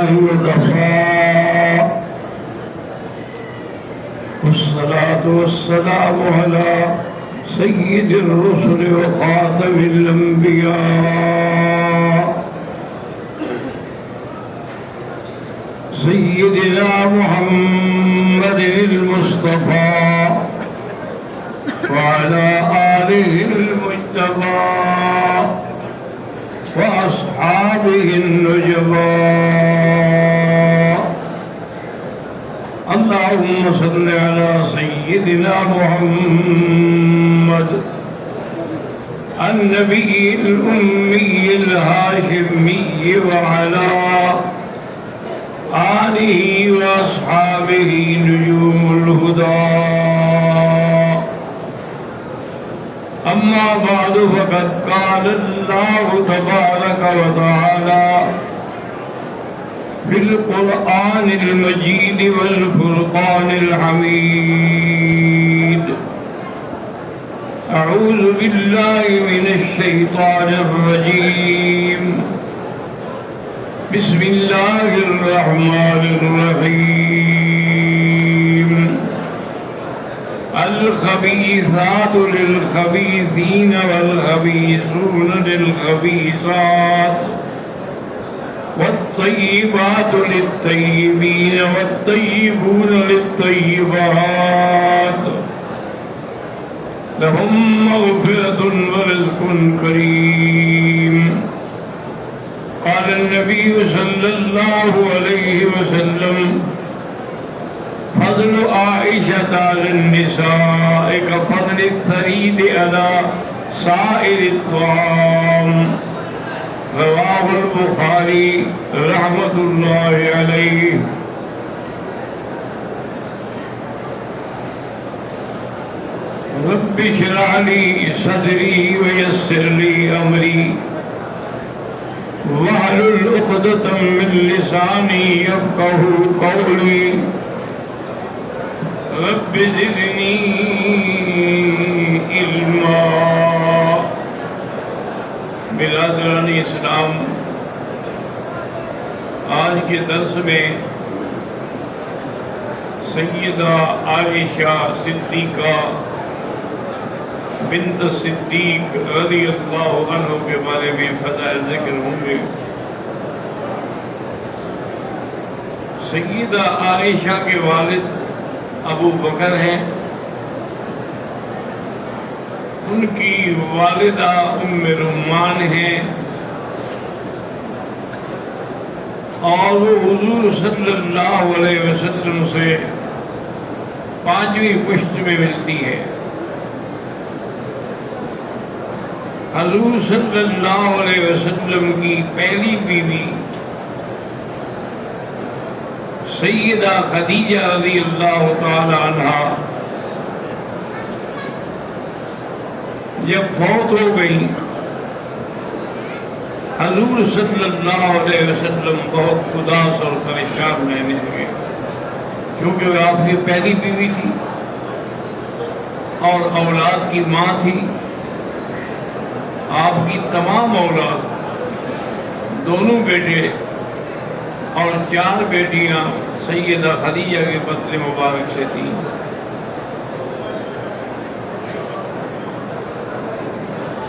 لله وكفى والصلاة والسلام على سيد الرسل وخاتم الأنبياء سيدنا محمد المصطفى وعلى آله المجتبى وأصحابه النجبى اللهم صل على سيدنا محمد النبي الأمي الهاشمي وعلى آله وأصحابه نجوم الهدى أما بعد فقد قال الله تبارك وتعالى في القرآن المجيد والفرقان الحميد أعوذ بالله من الشيطان الرجيم بسم الله الرحمن الرحيم الخبيثات للخبيثين والخبيثون للخبيثات والطيبات للطيبين والطيبون للطيبات لهم مغفرة ورزق كريم قال النبي صلى الله عليه وسلم فضل عائشة على النساء كفضل الثريد على سائر الطعام رواه البخاري رحمة الله عليه رب اشرح لي صدري ويسر لي أمري واحلل عقدة من لساني يفقهوا قولي رب زدني علما برادران اسلام آج کے درس میں سیدہ عائشہ صدیقہ بنت صدیق رضی اللہ عنہ کے بارے میں فضائل ذکر ہوں گے۔ سیدہ عائشہ کے والد ابو بکر ہیں، ان کی والدہ ام رمان ہیں، اور وہ حضور صلی اللہ علیہ وسلم سے 5ویں پشت میں ملتی ہے۔ حضور صلی اللہ علیہ وسلم کی پہلی بیوی سیدہ خدیجہ رضی اللہ تعالی عنہا جب فوت ہو گئی، حضور صلی اللہ علیہ وسلم بہت اداس اور پریشان رہنے لگے، کیونکہ وہ آپ کی پہلی بیوی تھی اور اولاد کی ماں تھی۔ آپ کی تمام اولاد، دونوں بیٹے اور 4 بیٹیاں سیدہ خدیجہ کے بدن مبارک سے تھیں۔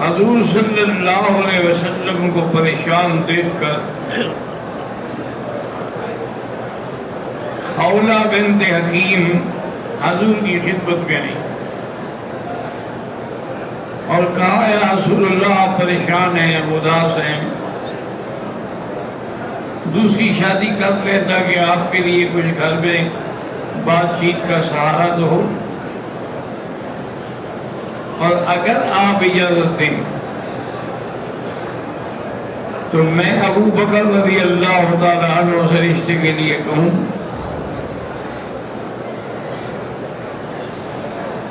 حضور صلی اللہ علیہ وسلم کو پریشان دیکھ کر خولہ بنت حکیم حضور کی خدمت میں آئی اور کہا یا رسول اللہ آپ پریشان ہیں، اداس ہیں، دوسری شادی کر لیتا کہ آپ کے لیے کچھ گھر میں بات چیت کا سہارا تو ہو، اور اگر آپ اجازت دیں تو میں ابو بکر رضی اللہ تعالیٰ عنہ سے رشتے کے لیے کہوں۔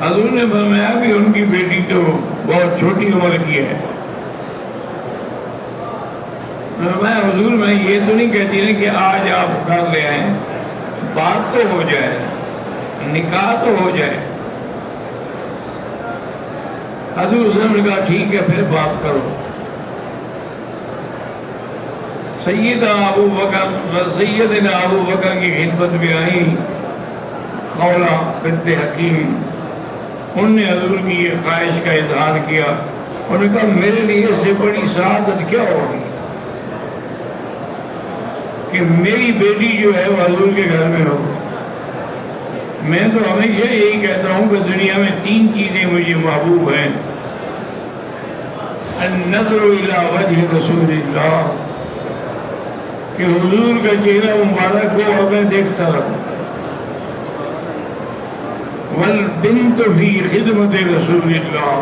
حضور نے فرمایا بھی ان کی بیٹی تو بہت چھوٹی عمر کی ہے۔ میں حضور میں یہ تو نہیں کہتی نا کہ آج آپ کر لے آئیں، بات تو ہو جائے، نکاح تو ہو جائے۔ حضور نے کہا ٹھیک ہے پھر بات کرو۔ سیدنا ابو بکر کی خدمت میں آئیں خولہ بنت حکیم. انہوں نے حضور کی یہ خواہش کا اظہار کیا. انہوں نے کہا میرے لیے اس سے بڑی سعادت کیا ہوگی کہ میری بیٹی جو ہے وہ حضور کے گھر میں ہو. میں تو ہمیشہ یہی کہتا ہوں کہ دنیا میں 3 چیزیں مجھے محبوب ہیں: النظر الی وجہ رسول اللہ، کہ حضور کا چہرہ مبارک ہو اور میں دیکھتا رہوں، والبنت فی خدمت رسول اللہ،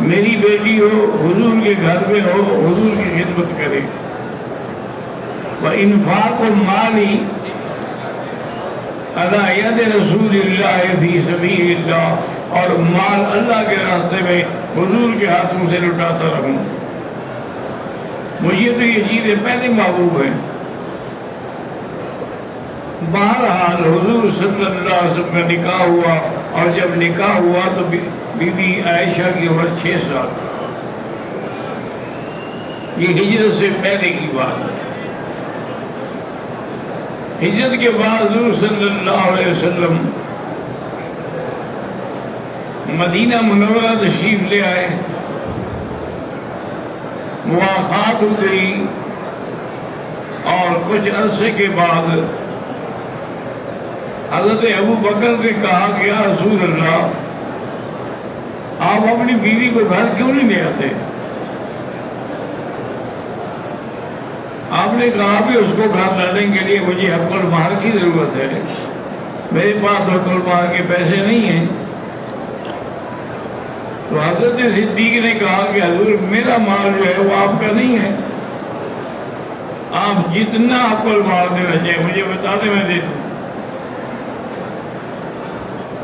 میری بیٹی ہو حضور کے گھر میں ہو، حضور کی خدمت کرے. وانفاق مالی علی ید رسول اللہ فی سبیل اللہ، اور مال اللہ کے راستے میں حضور کے ہاتھوں سے لٹاتا رہوں. مجھے تو یہ چیزیں پہلے محبوب ہیں. بہرحال حضور صلی اللہ علیہ وسلم کا نکاح ہوا، اور جب نکاح ہوا تو بی بی عائشہ کی عمر 6 سال. یہ ہجرت سے پہلے کی بات ہے. ہجرت کے بعد حضور صلی اللہ علیہ وسلم مدینہ منورہ تشریف لے آئے. مواخات ہو گئی، اور کچھ عرصے کے بعد حضرت ابو بکر نے کہا کہ یا رسول اللہ، آپ اپنی بیوی کو گھر کیوں نہیں لے آتے؟ آپ نے کہا بھی اس کو گھر لانے کے لیے مجھے حق المہر کی ضرورت ہے، میرے پاس حق المہر کے پیسے نہیں ہیں. تو حضرت صدیق نے کہا کہ حضور میرا مال جو ہے وہ آپ کا نہیں ہے، آپ جتنا حق المہر دینا چاہیے مجھے بتا دیں، میں دے دوں.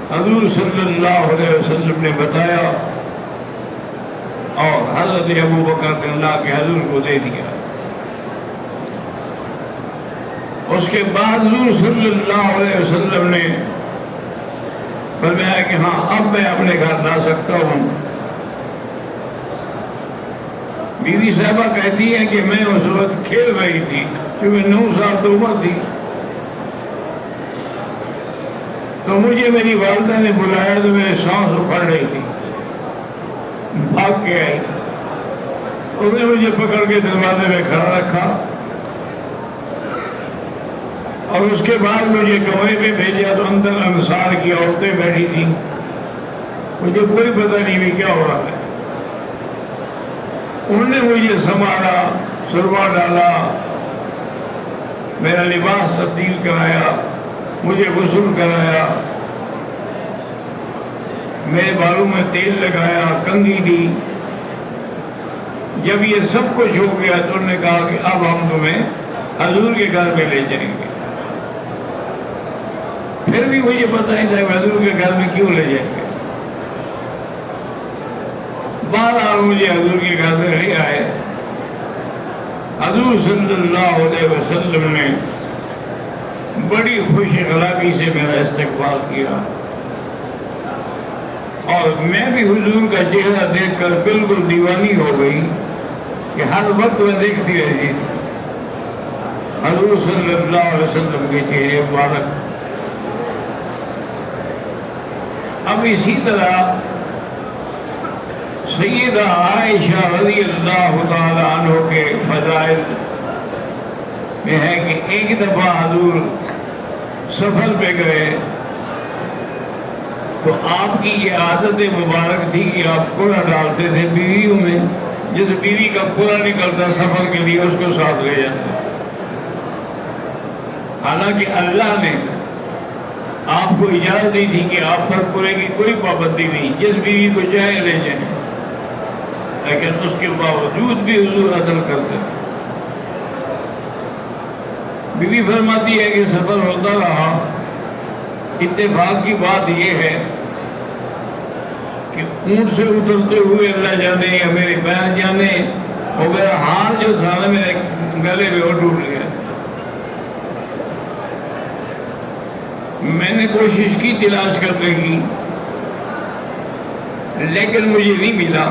حضور صلی اللہ علیہ وسلم نے بتایا، اور حضرت ابو بکر نے اللہ کے حضور کو دے دیا. اس کے بعد حضور صلی اللہ علیہ وسلم نے فرمایا کہ ہاں اب میں اپنے گھر لا سکتا ہوں. بیوی صاحبہ کہتی ہے کہ میں اس وقت کھیل رہی تھی، کیونکہ 9 سال تو عمر تھی. تو مجھے میری والدہ نے بلایا تو میرے سانس اکھڑ رہی تھی، بھاگ کے آئی. انہوں نے مجھے پکڑ کے دروازے میں کھڑا رکھا، اور اس کے بعد مجھے کمرے میں بھیجا تو اندر انصار کی عورتیں بیٹھی تھیں. مجھے کوئی پتہ نہیں بھی کیا ہو رہا ہے. انہوں نے مجھے سنبھالا، سرما ڈالا، میرا لباس تبدیل کرایا، مجھے غسل کرایا، میرے بالوں میں تیل لگایا، کنگھی دی. جب یہ سب کچھ ہو گیا تو انہوں نے کہا کہ اب ہم تمہیں حضور کے گھر میں لے جائیں گے. پھر بھی مجھے پتہ نہیں تھا کہ حضور کے گھر میں کیوں لے جائیں گے. بہرحال مجھے حضور کے گھر میں لے آئے. حضور صلی اللہ علیہ وسلم نے بڑی خوش اخلاقی سے میرا استقبال کیا، اور میں بھی حضور کا چہرہ دیکھ کر بالکل دیوانی ہو گئی کہ ہر وقت میں دیکھتی رہتی تھی حضور صلی اللہ علیہ وسلم کے چہرے مبارک. اب اسی طرح سیدہ عائشہ رضی اللہ تعالی عنہ کے فضائل میں ہے کہ ایک دفعہ حضور سفر پہ گئے تو آپ کی یہ عادت مبارک تھی کہ آپ کوڑا ڈالتے تھے بیویوں میں. جس بیوی کا کوڑا نکلتا سفر کے لیے اس کو ساتھ لے جاتے. حالانکہ اللہ نے آپ کو اجازت دی تھی کہ آپ پر کوڑے کی کوئی پابندی نہیں، جس بیوی کو چاہے لے جائیں، لیکن اس کے باوجود بھی حضور عدل کرتے. بیوی فرماتی ہے کہ سفر ہوتا رہا. اتفاق کی بات یہ ہے کہ اونٹ سے اترتے ہوئے اللہ جانے یا میرے پیر جانے، اور میرا ہاتھ جو تھا نا میرے گلے میں وہ ٹوٹ گیا. میں نے کوشش کی تلاش کرنے کی، لیکن مجھے نہیں ملا.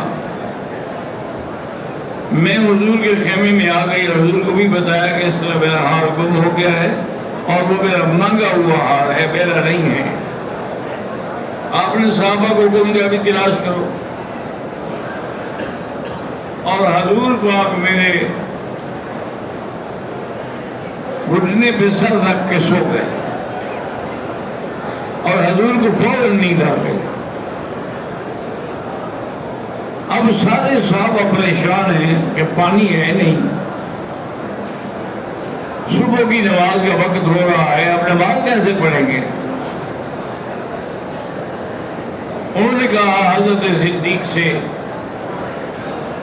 میں حضور کے خیمے میں آ گئی اور حضور کو بھی بتایا کہ اس طرح میرا ہار گم ہو گیا ہے اور وہ میرا مانگا ہوا ہار ہے، میرا نہیں ہے۔ آپ نے صحابہ کو حکم دیا بھی تلاش کرو، اور حضور پاک میرے گھٹنے پہ سر رکھ کے سو گئے اور حضور کو فوراً نیند آ گئی۔ اب سارے صحابہ پریشان ہیں کہ پانی ہے نہیں، صبح کی نماز کا وقت ہو رہا ہے، اب نماز کیسے پڑھیں گے؟ انہوں نے کہا حضرت صدیق سے،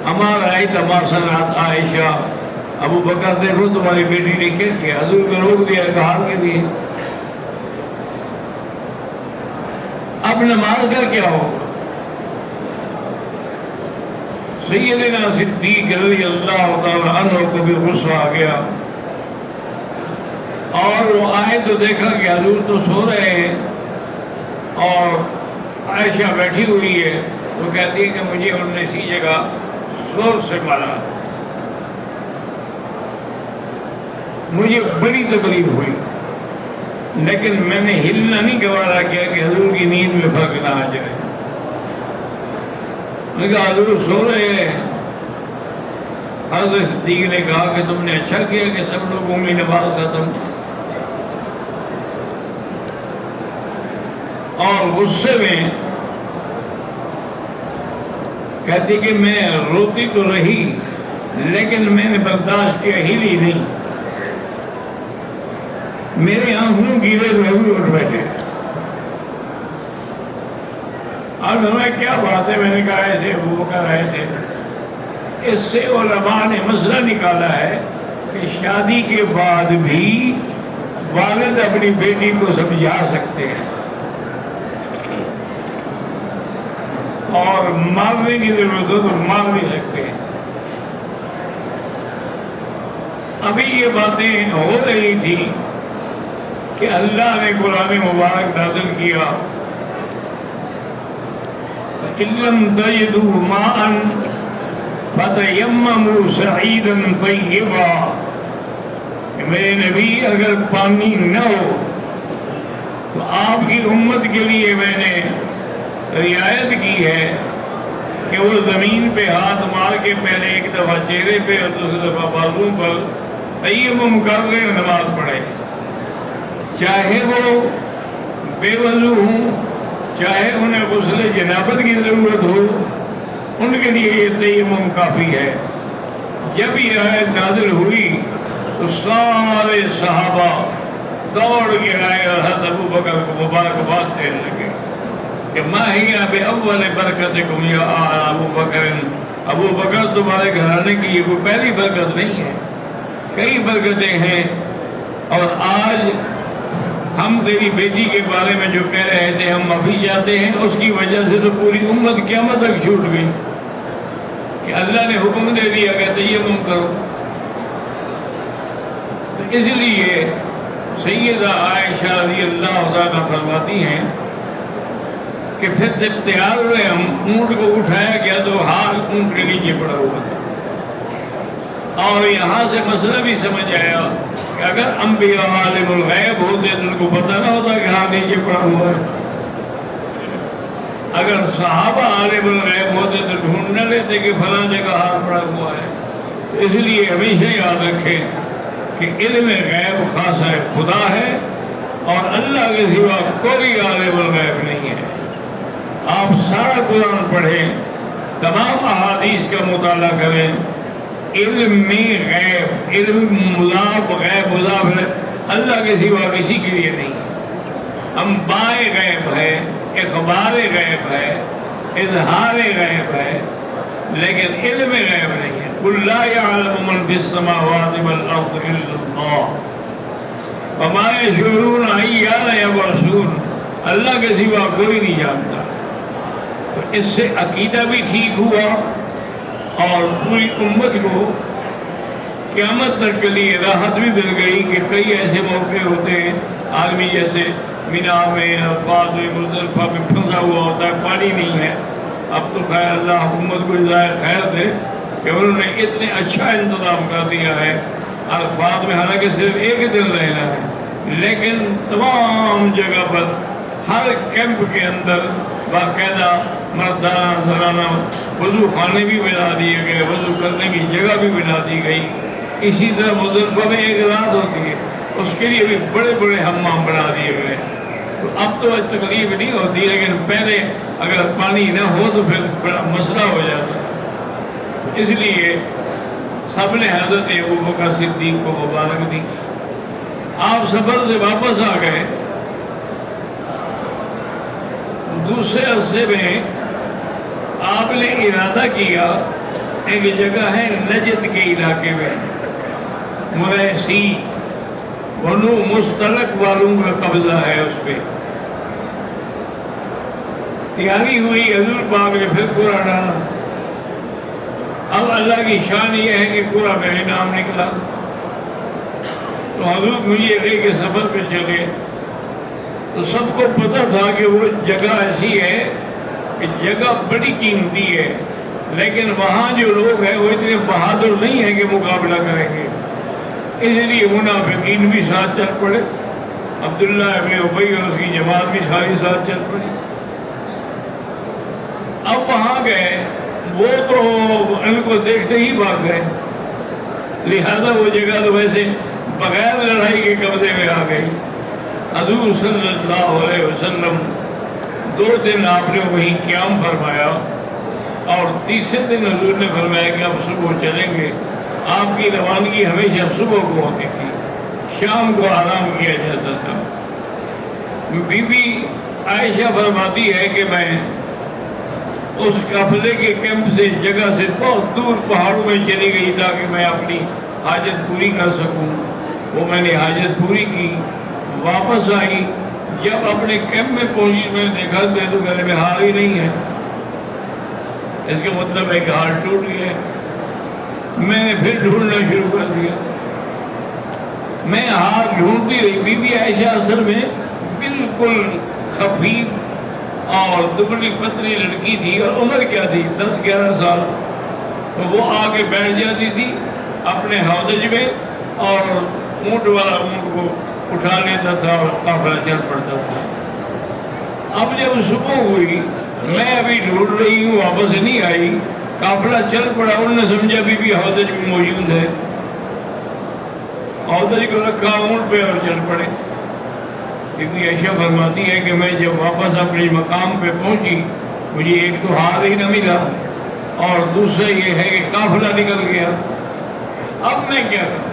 ہمارا تماشا عائشہ، ابو بکر دیکھو تمہاری بیٹی نے کیا کیا؟ حضور کو روک دیا کہا کے لیے اب نماز کا کیا ہوگا؟ سیدنا صدیق رضی اللہ تعالی عنہ کو بھی غصہ آ گیا اور وہ آئے تو دیکھا کہ حضور تو سو رہے ہیں اور عائشہ بیٹھی ہوئی ہے، وہ کہتی ہے کہ مجھے انہوں نے اسی جگہ زور سے مارا، مجھے بڑی تکلیف ہوئی، لیکن میں نے ہلنا نہیں گوارا کیا کہ حضور کی نیند میں فرق نہ آ جائے۔ میں نے کہا حضور سو رہے ہیں۔ حضرت صدیق نے کہا کہ تم نے اچھا کیا کہ سب لوگوں کی نماز ختم، اور غصے میں کہتی کہ میں روتی تو رہی لیکن میں نے برداشت کیا، ہلی نہیں، میرے آنکھوں گیلے ہوئے بھی اٹھ بیٹھے۔ اب ہمیں کیا بات ہے؟ میں نے کہا ایسے ابو بکر رہے تھے۔ اس سے علماء نے مسئلہ نکالا ہے کہ شادی کے بعد بھی والد اپنی بیٹی کو سمجھا سکتے ہیں اور مارنے کی ضرورت ہو تو مار بھی سکتے ہیں۔ ابھی یہ باتیں ہو رہی تھی کہ اللہ نے قرآن مبارک نازل کیا، إِن لَّمْ تَجِدُوا مَاءً فَتَيَمَّمُوا صَعِيدًا طَيِّبًا، کہ میرے نبی اگر پانی نہ ہو تو آپ کی امت کے لیے میں نے رعایت کی ہے کہ وہ زمین پہ ہاتھ مار کے پہلے ایک دفعہ چہرے پہ اور دوسری دفعہ بازو پر تیمم کر لے اور نماز پڑھے، چاہے وہ بے وضو ہوں، چاہے انہیں غسل جنابت کی ضرورت ہو، ان کے لیے یہ تیمم کافی ہے۔ جب یہ آیت نازل ہوئی تو سارے صحابہ دوڑ کے آئے اور حضرت ابو بکر کو مبارکباد دینے لگے کہ ما ہی بأول برکتکم یا آل ابو بکر، ابو بکر تمہارے گھرانے کی یہ کوئی پہلی برکت نہیں ہے، کئی برکتیں ہیں، اور آج ہم تیری بیٹی کے بارے میں جو کہہ رہے تھے ہم ابھی جاتے ہیں، اس کی وجہ سے تو پوری امت قیامت تک چھوٹ گئی کہ اللہ نے حکم دے دیا کہ تیمم کرو۔ تو اس لیے سیدہ عائشہ رضی اللہ عنہا فرماتی ہیں کہ پھر جب تیار ہوئے ہم، اونٹ کو اٹھایا گیا تو ہاتھ اونٹ کے نیچے پڑا ہوا تھا، اور یہاں سے مسئلہ بھی سمجھ آیا کہ اگر انبیاء عالم الغیب ہوتے تو ان کو پتہ نہ ہوتا کہ ہاتھ نیچے پڑا ہوا ہے، اگر صحابہ عالم الغیب ہوتے تو ڈھونڈ نہ لیتے کہ فلاں جگہ ہاتھ پڑا ہوا ہے۔ اس لیے ہمیشہ یاد رکھیں کہ علم غیب خاصہ خدا ہے اور اللہ کے سوا کوئی عالم الغیب نہیں ہے۔ آپ سارا قرآن پڑھیں، تمام احادیث کا مطالعہ کریں، علم میں غیب، علم مضاف غیب مضاف اللہ کے سوا کسی کے لیے نہیں۔ انباء غیب ہے، اخبار غیب ہے، اظہار غیب ہے، لیکن علم غیب نہیں ہے۔ قُلْ لَا يَعْلَمُ مَنْ فِي السَّمَاوَاتِ وَالْأَرْضِ إِلَّا اللَّهُ وَمَا يَشْعُرُونَ أَيَّانَ يَبْعَثُونَ، اللہ کے سوا کوئی نہیں جانتا۔ تو اس سے عقیدہ بھی ٹھیک ہوا اور پوری امت کو قیامت تک کے لیے راحت بھی مل گئی کہ کئی ایسے موقع ہوتے ہیں، آدمی جیسے مینا میں، عرفات میں، مزدلفہ میں پھنسا ہوا ہوتا ہے، پانی نہیں ہے، اب تو خیر اللہ حکومت کو جزائے خیر دے، کہ انہوں نے اتنے اچھا انتظام کر دیا ہے. عرفات میں حالانکہ صرف ایک دن رہنا ہے، لیکن تمام جگہ پر ہر کیمپ کے اندر باقاعدہ مردانہ زنانہ وضو خانے بھی بنا دیے گئے، وضو کرنے کی جگہ بھی بنا دی گئی. اسی طرح مزدلفہ میں ایک رات ہوتی ہے، اس کے لیے بھی بڑے بڑے حمام بنا دیے گئے. تو اب تو تکلیف نہیں ہوتی، لیکن پہلے اگر پانی نہ ہو تو پھر بڑا مسئلہ ہو جاتا. اس لیے سب نے حضرت ابوبکر صدیق کو مبارک دی. آپ سفر سے واپس آ گئے. دوسرے عرصے میں آپ نے ارادہ کیا، ایک جگہ ہے نجد کے علاقے میں، مریسی بنو مستلق والوں کا قبضہ ہے، اس پہ تیاری ہوئی. حضور پاک نے پھر قرآن ڈالا. اب اللہ کی شان یہ ہے کہ پورا میرے نام نکلا. تو حضور مجھے لے کے سفر پہ چلے. تو سب کو پتہ تھا کہ وہ جگہ ایسی ہے کہ جگہ بڑی قیمتی ہے، لیکن وہاں جو لوگ ہیں وہ اتنے بہادر نہیں ہیں کہ مقابلہ کریں گے. اس لیے منافقین بھی ساتھ چل پڑے، عبداللہ ابن ابی اور اس کی جماعت بھی ساری ساتھ چل پڑی. اب وہاں گئے، وہ تو ان کو دیکھتے ہی بھاگ گئے، لہذا وہ جگہ تو ویسے بغیر لڑائی کے قبضے میں آ گئی. حضور صلی اللہ علیہ وسلم 2 دن آپ نے وہیں قیام فرمایا، اور تیسرے دن حضور نے فرمایا کہ اب صبح چلیں گے. آپ کی روانگی ہمیشہ صبح کو ہوتی تھی، شام کو آرام کیا جاتا تھا. بی بی عائشہ فرماتی ہے کہ میں اس قافلے کے کیمپ سے جگہ سے بہت دور پہاڑوں میں چلی گئی تاکہ میں اپنی حاجت پوری کر سکوں. وہ میں نے حاجت پوری کی، واپس آئی. جب اپنے کیمپ میں پہنچی میں نے دیکھا تو گھر میں ہار ہی نہیں ہے. اس کا مطلب ہے کہ ہار ٹوٹ گیا. میں نے پھر ڈھونڈنا شروع کر دیا. میں ہار ڈھونڈتی رہی. بی بی عائشہ اصل میں بالکل خفیف اور دبلی پتلی لڑکی تھی، اور عمر کیا تھی 10-11 سال. تو وہ آ کے بیٹھ جاتی تھی اپنے ہودج میں، اور اونٹ والا اونٹ کو اٹھا لیتا تھا اور قافلہ چل پڑتا تھا. اب جب صبح ہوئی، میں ابھی ڈھونڈ رہی ہوں، واپس نہیں آئی. قافلہ چل پڑا. انہوں نے سمجھا بی بی ہودج میں موجود ہے، ہودج کو رکھا اونٹ پہ اور چل پڑے. بی بی عائشہ فرماتی ہے کہ میں جب واپس اپنے مقام پہ پہنچی، مجھے ایک تو ہار ہی نہ ملا، اور دوسرا یہ ہے کہ قافلہ نکل گیا. اب میں کیا کروں؟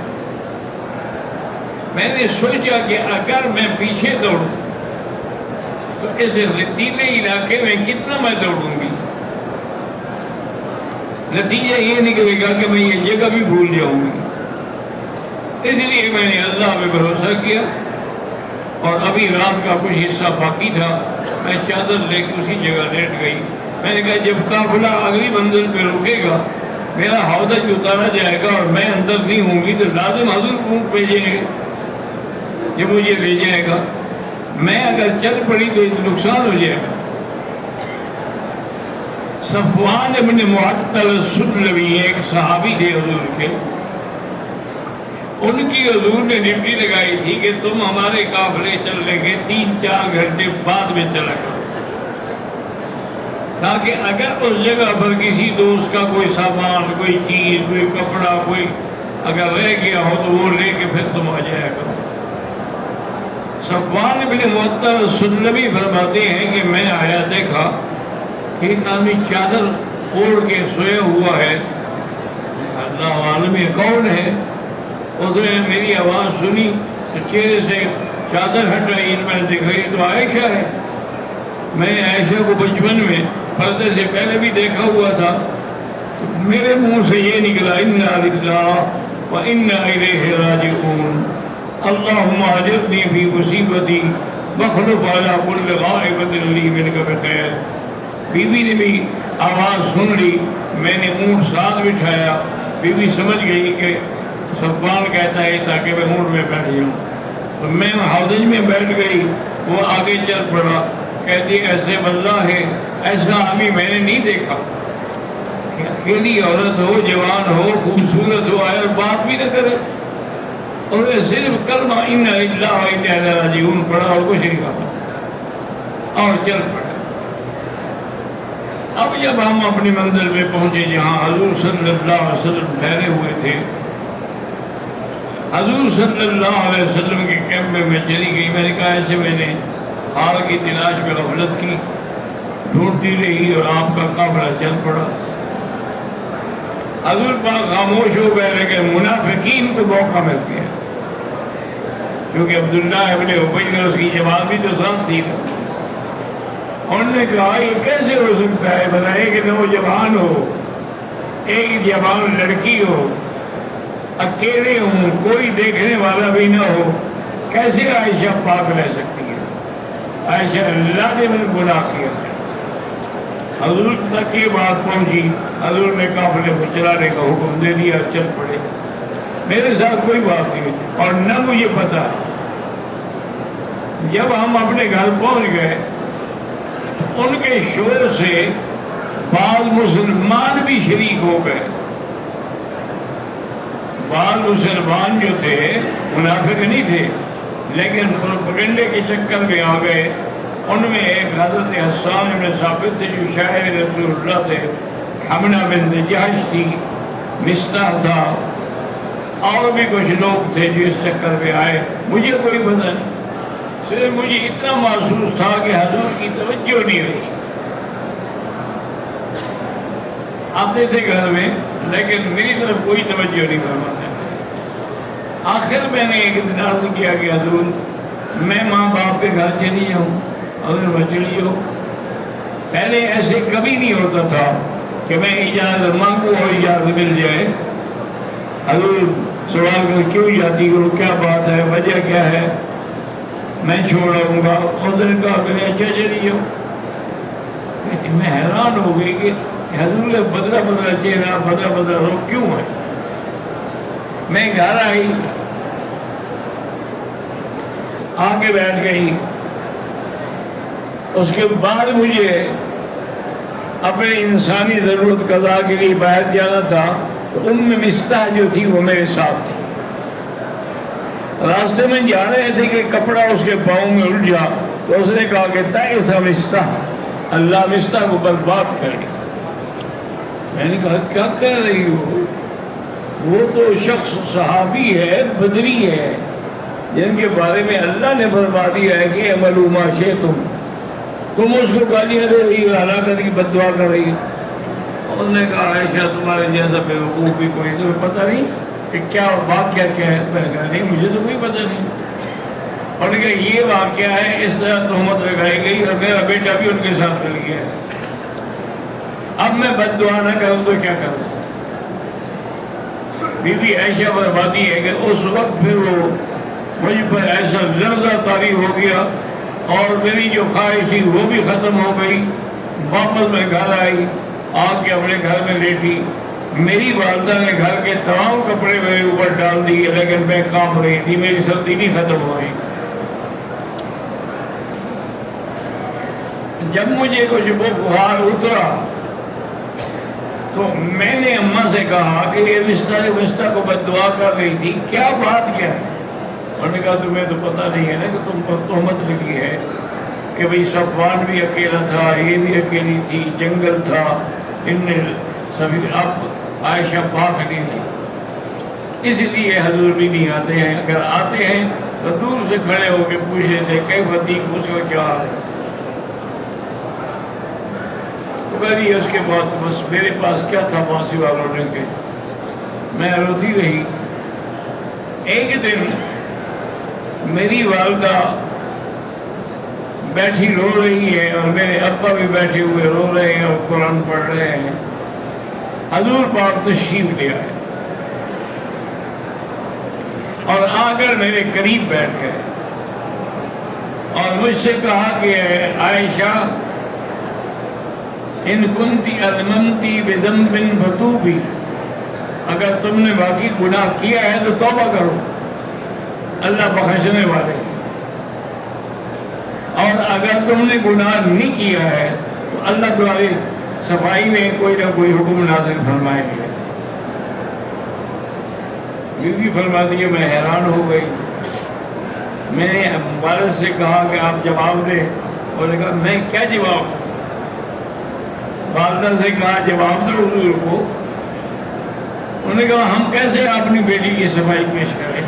میں نے سوچا کہ اگر میں پیچھے دوڑوں تو اس ریتیلے علاقے میں کتنا میں دوڑوں گی. نتیجہ یہ نکلے گا کہ میں یہ جگہ بھی بھول جاؤں گی. اس لیے میں نے اللہ پہ بھروسہ کیا، اور ابھی رات کا کچھ حصہ باقی تھا. میں چادر لے کے اسی جگہ لیٹ گئی. میں نے کہا جب قافلہ اگلی منزل پہ رکے گا، میرا ہودج اتارا جائے گا اور میں اندر نہیں ہوں گی، تو لازم حضور اونٹ بھیجیں گے جو مجھے لے جائے گا. میں اگر چل پڑی تو نقصان ہو جائے گا. صفوان ابن معطل السلمی ایک صحابی تھے حضور کے. ان کی حضور نے ڈیوٹی لگائی تھی کہ تم ہمارے قافلے چلنے کے 3-4 گھنٹے بعد میں چلا کرو، تاکہ اگر اس جگہ پر کسی دوست کا کوئی سامان، کوئی چیز، کوئی کپڑا، کوئی اگر رہ گیا ہو تو وہ لے کے پھر تم آ جایا کرو. صفوان بن معطل السلمی فرماتے ہیں کہ میں آیا، دیکھا کہ ایک آدمی چادر اوڑھ کے سویا ہوا ہے. اللہ عالم یہ کون ہے؟ اس نے میری آواز سنی تو چہرے سے چادر ہٹائی. میں نے دیکھا یہ تو عائشہ ہے. میں نے عائشہ کو بچپن میں پردے سے پہلے بھی دیکھا ہوا تھا. تو میرے منہ سے یہ نکلا انا للہ وانا الیہ راجعون، اللہم اجرنی فی مصیبتی واخلف علی کل غائبۃ لی منک بخیر. بی بی نے بھی آواز سن لی. میں نے اونٹ ساتھ بٹھایا. بی بی سمجھ گئی کہ صفوان کہتا ہے تاکہ میں اونٹ میں بیٹھ جاؤں. تو میں ہودج میں بیٹھ گئی. وہ آگے چل پڑا. کہتی ایسے واللہ ہے ایسا آدمی میں نے نہیں دیکھا. اکیلی عورت ہو، جوان ہو، خوبصورت ہو، آئے اور بات بھی نہ کرے، اور صرف کلمہ انا للہ و انا الیہ راجعون پڑھا اور کچھ نہیں کہا اور چل پڑا۔ اب جب ہم اپنی منزل پہ پہنچے جہاں حضور صلی اللہ علیہ وسلم ٹھہرے ہوئے تھے، حضور صلی اللہ علیہ وسلم کے کیمپ میں چلی گئی۔ میں نے کہا ایسے میں نے حال کی تلاش میں غفلت کی، ڈھونڈتی رہی اور آپ کا قافلہ چل پڑا۔ حضور پاک خاموش ہو گئے، لیکن منافقین کو موقع مل گیا، کیونکہ عبداللہ ابن ابی اور اس کی جماعت بھی تو ساتھ تھی نا۔ انہوں نے کہا یہ کیسے ہو سکتا ہے، بتائے کہ نوجوان ہو، ایک جوان لڑکی ہو، اکیلے ہوں، کوئی دیکھنے والا بھی نہ ہو، کیسے عائشہ پاک رہ سکتی ہے؟ عائشہ اللہ نے میں گناہ کیا ہے۔ حضور تک یہ بات پہنچی، حضور نے قافلے کو چلانے کا حکم دے دیا، چل پڑے۔ میرے ساتھ کوئی بات نہیں اور نہ مجھے پتا۔ جب ہم اپنے گھر پہنچ گئے، ان کے شور سے بعض مسلمان بھی شریک ہو گئے۔ بعض مسلمان جو تھے منافق نہیں تھے، لیکن پروپیگنڈے کے چکر میں آ گئے۔ ان میں ایک حضرت حسان بن ثابت تھے جو شاعر رسول اللہ تھے، حمنہ بنت جحش تھی، مصطح تھا، اور بھی کچھ لوگ تھے جو اس چکر میں آئے۔ مجھے کوئی پتہ نہیں، صرف مجھے اتنا محسوس تھا کہ حضور کی توجہ نہیں رہی۔ آتے تھے گھر میں لیکن میری طرف کوئی توجہ نہیں فرماتے۔ آخر میں نے ایک دن عرض کیا کہ حضور میں ماں باپ کے گھر چلی جاؤں، حضور میں چلی جاؤں۔ پہلے ایسے کبھی نہیں ہوتا تھا کہ میں اجازت مانگوں اور اجازت مل جائے۔ حضور سوال کر کیوں جاتی ہو، کیا بات ہے، وجہ کیا ہے، میں چھوڑاؤں گا۔ ادھر کہا کہ اچھا چلی جاؤ۔ میں حیران ہو گئی کہ حضور نے بدلا بدلا چہرہ، بدلا بدلا روح کیوں ہے۔ میں گھر آئی، آ کے بیٹھ گئی۔ اس کے بعد مجھے اپنے انسانی ضرورت قضا کے لیے باہر جانا تھا، تو مصطح جو تھی وہ میرے ساتھ تھی۔ راستے میں جا رہے تھے کہ کپڑا اس کے پاؤں میں الجھا، تو اس نے کہا کہ تائس مصطح، اللہ مصطح کو برباد کرے۔ میں نے کہا کیا کہہ رہی ہو، وہ تو شخص صحابی ہے، بدری ہے، جن کے بارے میں اللہ نے فرما دیا ہے کہ اعملوا ما شئتم، تم اس کو گالیاں دے رہی ہو، ہلاکت کی بد دعا کر رہی ہو۔ انہوں نے کہا عائشہ تمہارے جیسا بیوقوف بھی کوئی، تمہیں پتہ نہیں کہ کیا واقعہ کیا ہے؟ میں نے کہا نہیں مجھے تو کوئی پتہ نہیں۔ اور کہ یہ واقعہ ہے، اس طرح تہمت لگائی گئی اور میرا بیٹا بھی ان کے ساتھ مل گیا۔ اب میں بد دعا نہ کروں تو کیا کروں؟ بی بی عائشہ فرماتی ہے کہ اس وقت پھر وہ مجھ پر ایسا لرزہ طاری ہو گیا اور میری جو خواہش تھی وہ بھی ختم ہو گئی۔ واپس میں گھر آئی، آ کے اپنے گھر میں لیٹی۔ میری والدہ نے گھر کے تمام کپڑے میرے اوپر ڈال دیے، لیکن میں کانپ رہی تھی، میری سردی نہیں ختم ہو رہی۔ جب مجھے کچھ بخار اترا تو میں نے اماں سے کہا کہ یہ مصطح کو بد دعا کر رہی تھی، کیا بات کیا ہے؟ انہوں نے کہا تمہیں تو پتہ نہیں ہے نا کہ تم پر تہمت لگی ہے کہ بھئی صفوان بھی اکیلا تھا، یہ بھی اکیلی تھی، جنگل تھا، ان نے سبھی اب عائشہ پاک نہیں تھی، اس لیے حضور بھی نہیں آتے ہیں۔ اگر آتے ہیں تو دور سے کھڑے ہو کے پوچھ لیتے کیف فتیق، اس کا کیا حال ہے۔ بھائی اس کے بعد بس میرے پاس کیا تھا پھانسی والوں نے کے، میں روتی رہی۔ ایک دن میری والدہ بیٹھی رو رہی ہے اور میرے ابا بھی بیٹھے ہوئے رو رہے ہیں اور قرآن پڑھ رہے ہیں۔ حضور پاک تشریف لے آئے اور آ کر میرے قریب بیٹھ گئے اور مجھ سے کہا کہ عائشہ ان کنتی اذنبتی بذنب فتوبی، اگر تم نے واقعی گناہ کیا ہے تو توبہ کرو، اللہ بخشنے والے، اور اگر تم نے گناہ نہیں کیا ہے تو اللہ تمہاری صفائی میں کوئی نہ کوئی حکم نازل فرمائیں گے. بیوی فرماتی ہے میں حیران ہو گئی. میں نے والد سے کہا کہ آپ جواب دیں. انہوں نے کہا میں کیا جواب دوں؟ والدہ سے کہا جواب دو حضور کو. انہوں نے کہا ہم کیسے اپنی بیٹی کی صفائی پیش کریں؟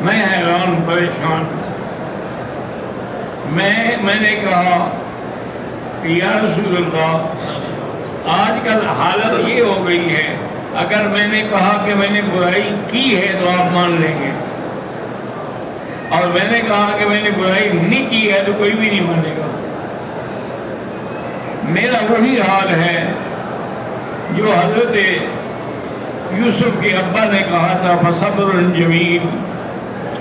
میں حیران پریشان. میں نے کہا کہ یا رسول اللہ آج کل حالت یہ ہو گئی ہے اگر میں نے کہا کہ میں نے برائی کی ہے تو آپ مان لیں گے، اور میں نے کہا کہ میں نے برائی نہیں کی ہے تو کوئی بھی نہیں مانے گا. میرا وہی حال ہے جو حضرت یوسف کے ابا نے کہا تھا فصبر جمیل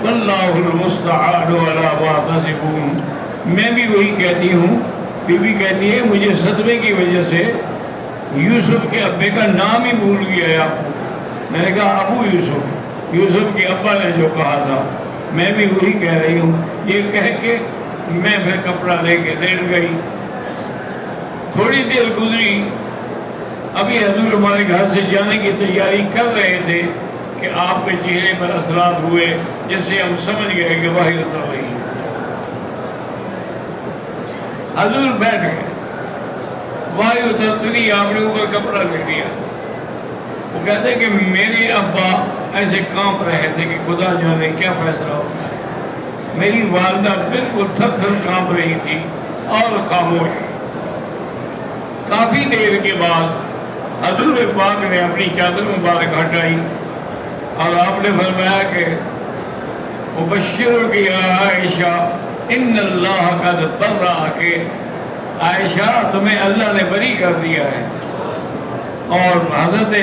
واللہ المستعان علی ما تصفون. میں بھی وہی کہتی ہوں. بی بی کہتی ہے مجھے صدمے کی وجہ سے یوسف کے ابے کا نام ہی بھول گیا ہے آپ کو. میں نے کہا ابو یوسف، یوسف کے ابا نے جو کہا تھا میں بھی وہی کہہ رہی ہوں. یہ کہہ کے میں پھر کپڑا لے کے لیٹ گئی. تھوڑی دیر گزری، ابھی حضور ہمارے گھر سے جانے کی تیاری کر رہے تھے کہ آپ کے چہرے پر اثرات ہوئے جس سے ہم سمجھ گئے کہ وحی اتر رہی ہے. حضور بیٹھ گئے، وحی اترتی، آپ نے اوپر کپڑا لے لیا. وہ کہتے کہ میرے ابا ایسے کانپ رہے تھے کہ خدا جانے کیا فیصلہ ہوتا ہے. میری والدہ بالکل تھر تھر کانپ رہی تھی اور خاموش. کافی دیر کے بعد حضور پاک نے اپنی چادر مبارک ہٹائی اور آپ نے فرمایا کہ مبشرک یا عائشہ ان اللہ قد برأک، کہ عائشہ تمہیں اللہ نے بری کر دیا ہے. اور حضرت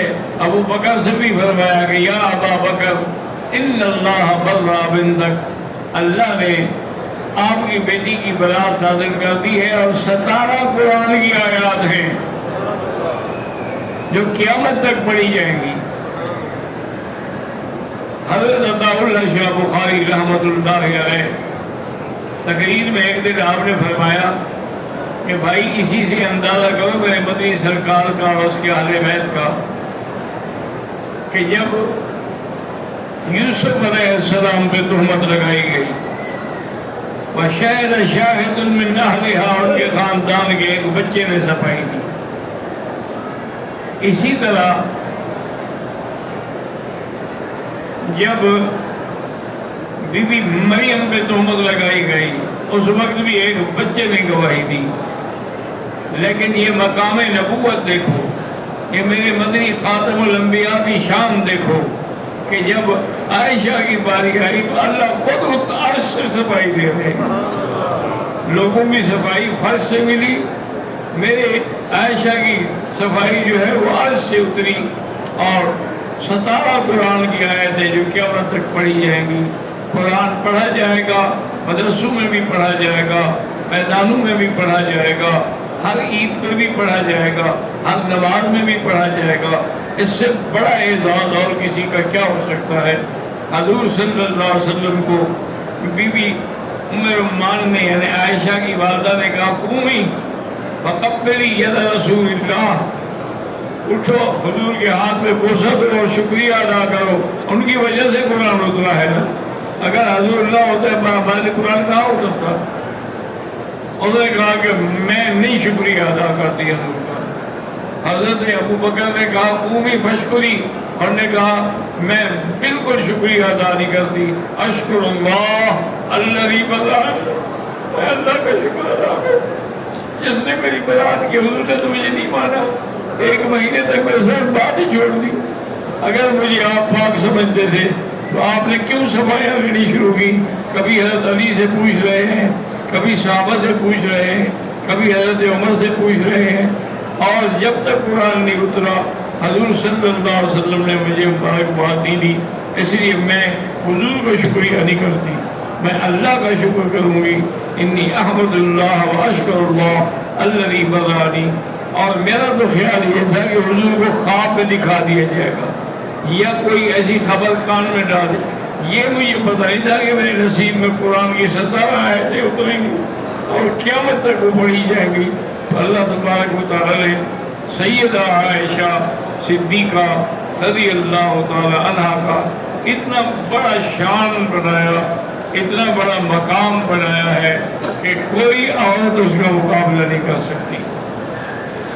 ابو بکر سے بھی فرمایا کہ یا ابا بکر ان اللہ برأ بنتک، اللہ نے آپ کی بیٹی کی برات نازل کر دی ہے. اور 17 قرآن کی آیات ہیں جو قیامت تک پڑھی جائیں گی. حضرت عطا اللہ شاہ بخاری رحمۃ اللہ علیہ تقریر میں ایک دن آپ نے فرمایا کہ بھائی اسی سے اندازہ کرو میرے مدنی سرکار کا اور اس کے اہل بیت کا کہ جب یوسف علیہ السلام پہ تہمت لگائی گئی وشاہد شاہد من اہلہا، ان کے خاندان کے ایک بچے نے صفائی دی. اسی طرح جب بی بی مریم پہ تہمت لگائی گئی اس وقت بھی ایک بچے نے گواہی دی. لیکن یہ مقام نبوت دیکھو، یہ میرے مدنی خاتم الانبیاء کی شان دیکھو کہ جب عائشہ کی باری آئی تو اللہ خود عرش سے صفائی دے رہے. لوگوں کی صفائی فرش سے ملی، میرے عائشہ کی صفائی جو ہے وہ عرش سے اتری. اور 17 قرآن کی آیتیں جو قیامت تک پڑھی جائیں گی. قرآن پڑھا جائے گا، مدرسوں میں بھی پڑھا جائے گا، میدانوں میں بھی پڑھا جائے گا، ہر عید پہ بھی پڑھا جائے گا، ہر نماز میں بھی پڑھا جائے گا. اس سے بڑا اعزاز اور کسی کا کیا ہو سکتا ہے. حضور صلی اللہ علیہ وسلم کو بی بی ام رومان نے یعنی عائشہ کی والدہ نے کہا قومی فقبلی ید رسول اللہ، اٹھو حضور کے ہاتھ میں بوسہ دو اور شکریہ ادا کرو. ان کی وجہ سے قرآن اترا ہے نا. اگر حضور اللہ ہوتا ہے ہمارے قرآن کہاں اترتا. انہوں نے کہا کہ میں نہیں شکریہ ادا کرتی حضور کا. حضرت ابو بکر نے کہا قومی فشکری، اور نے کہا میں بالکل شکریہ ادا نہیں کرتی. اشکر اللہ الذی برأنی، میں اللہ کا شکر ادا کروں جس نے میری برات کی. حضور نے تو مجھے نہیں مانا، 1 مہینے تک میں صرف بات ہی چھوڑ دی. اگر مجھے آپ پاک سمجھتے تھے تو آپ نے کیوں صفائیاں لینی شروع کی؟ کبھی حضرت علی سے پوچھ رہے ہیں، کبھی صحابہ سے پوچھ رہے ہیں، کبھی حضرت عمر سے پوچھ رہے ہیں. اور جب تک قرآن نہیں اترا حضور صلی اللہ علیہ وسلم نے مجھے مبارکباد نہیں دی. اس لیے میں حضور کا شکریہ نہیں کرتی، میں اللہ کا شکر کروں گی. انی احمد اللہ و اشکر اللہ الذی برأنی. اور میرا تو خیال یہ تھا کہ حضور کو خواب میں دکھا دیا جائے گا یا کوئی ایسی خبر کان میں ڈال. یہ مجھے پتہ نہیں تھا کہ میرے نصیب میں قرآن کی 17 آیتیں اتریں گی اور قیامت تک وہ پڑھی جائیں گی. اللہ تبارک و تعالی نے سیدہ عائشہ صدیقہ رضی اللہ تعالی عنہ کا اتنا بڑا شان بنایا، اتنا بڑا مقام بنایا ہے کہ کوئی عورت اس کا مقابلہ نہیں کر سکتی۔